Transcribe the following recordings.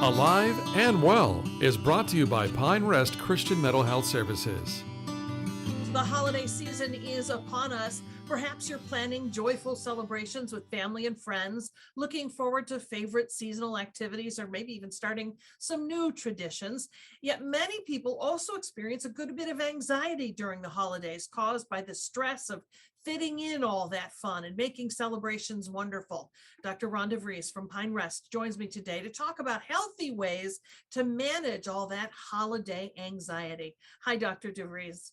Alive and Well is brought to you by Pine Rest Christian Mental Health Services. The holiday season is upon us. Perhaps you're planning joyful celebrations with family and friends, looking forward to favorite seasonal activities, or maybe even starting some new traditions. Yet many people also experience a good bit of anxiety during the holidays caused by the stress of fitting in all that fun and making celebrations wonderful. Dr. Ron DeVries from Pine Rest joins me today to talk about healthy ways to manage all that holiday anxiety. Hi, Dr. DeVries.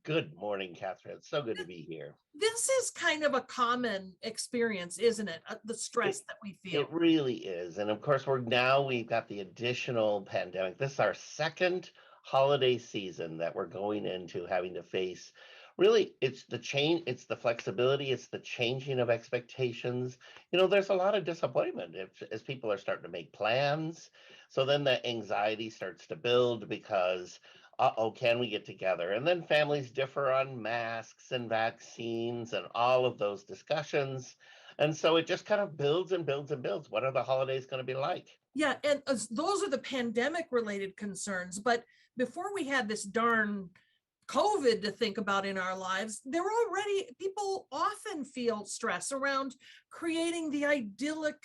Good morning, Catherine. It's so good to be here. This is kind of a common experience, isn't it? The stress that we It feel. really is. And of course, we've got the additional pandemic. This is our second holiday season that we're going into having to face. Really, it's the change, it's the flexibility, it's the changing of expectations. There's a lot of disappointment as people are starting to make plans. So then the anxiety starts to build because can we get together? And then families differ on masks and vaccines and all of those discussions. And so it just kind of builds and builds and builds. What are the holidays going to be like? Yeah, and those are the pandemic related concerns. But before we had this darn COVID to think about in our lives, people often feel stress around creating the idyllic,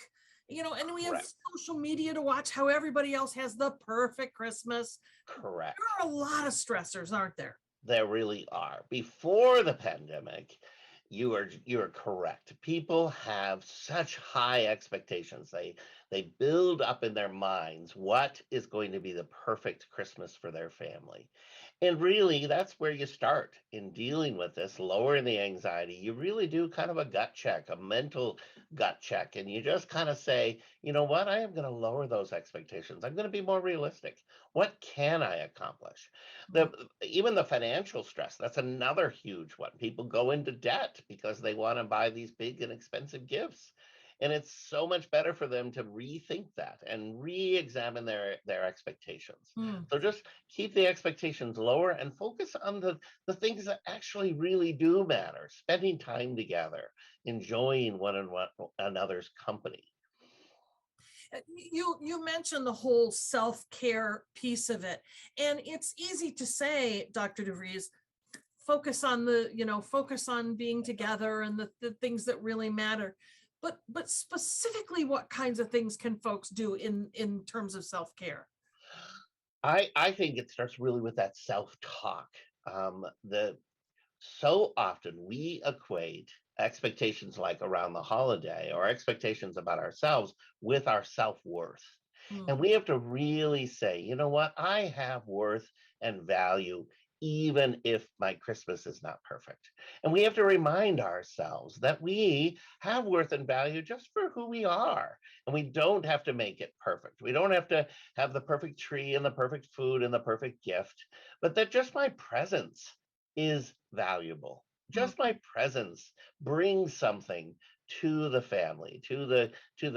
and we have Correct. social media to watch how everybody else has the perfect Christmas. Correct. There are a lot of stressors, aren't there? There really are. Before the pandemic, you are correct. People have such high expectations. They build up in their minds what is going to be the perfect Christmas for their family. And really, that's where you start in dealing with this, lowering the anxiety. You really do kind of a gut check, a mental gut check, and you just kind of say, you know what, I am going to lower those expectations. I'm going to be more realistic. What can I accomplish? The Even the financial stress, that's another huge one. People go into debt because they want to buy these big and expensive gifts. And it's so much better for them to rethink that and re-examine their expectations. Mm. So just keep the expectations lower and focus on the things that actually really do matter. Spending time together, enjoying one another's company. You mentioned the whole self-care piece of it, and it's easy to say, Dr. DeVries, focus on being together and the things that really matter. But specifically, what kinds of things can folks do in terms of self-care? I think it starts really with that self-talk. The So often we equate expectations like around the holiday or expectations about ourselves with our self-worth. And Mm. we have to really say, you know what, I have worth and value, even if my Christmas is not perfect. And we have to remind ourselves that we have worth and value just for who we are. And we don't have to make it perfect. We don't have to have the perfect tree and the perfect food and the perfect gift, but that just my presence is valuable. Mm. Just my presence brings something to the family, to the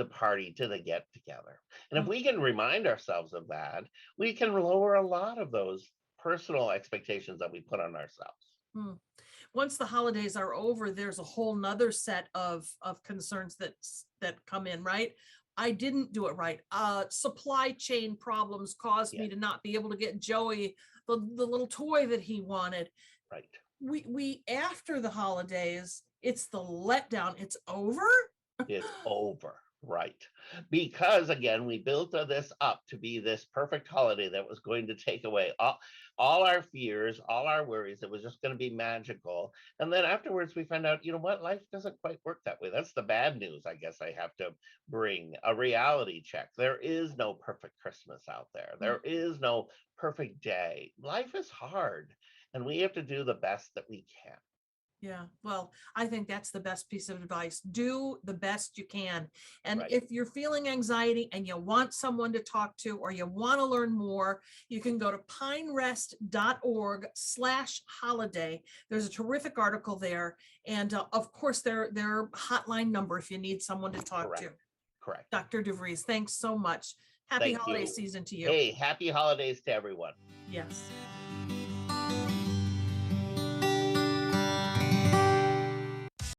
party, to the get together. And if Mm. we can remind ourselves of that, we can lower a lot of those personal expectations that we put on ourselves. Mm. Once the holidays are over, there's a whole nother set of concerns that come in, right? I didn't do it right. Supply chain problems caused Yeah, me to not be able to get Joey the little toy that he wanted. right. We after the holidays, it's the letdown. It's over. It's over. Right. Because again, we built this up to be this perfect holiday that was going to take away all our fears, all our worries. It was just going to be magical. And then afterwards, we found out, you know what? Life doesn't quite work that way. That's the bad news, I guess I have to bring a reality check. There is no perfect Christmas out there. There is no perfect day. Life is hard, and we have to do the best that we can. Yeah, well, I think that's the best piece of advice. Do the best you can. And Right. if you're feeling anxiety and you want someone to talk to or you want to learn more, you can go to pinerest.org/holiday. There's a terrific article there. And of course, their hotline number if you need someone to talk to. Correct. Correct. Dr. DeVries, thanks so much. Happy Thank holiday you. season to you. Hey, happy holidays to everyone. Yes.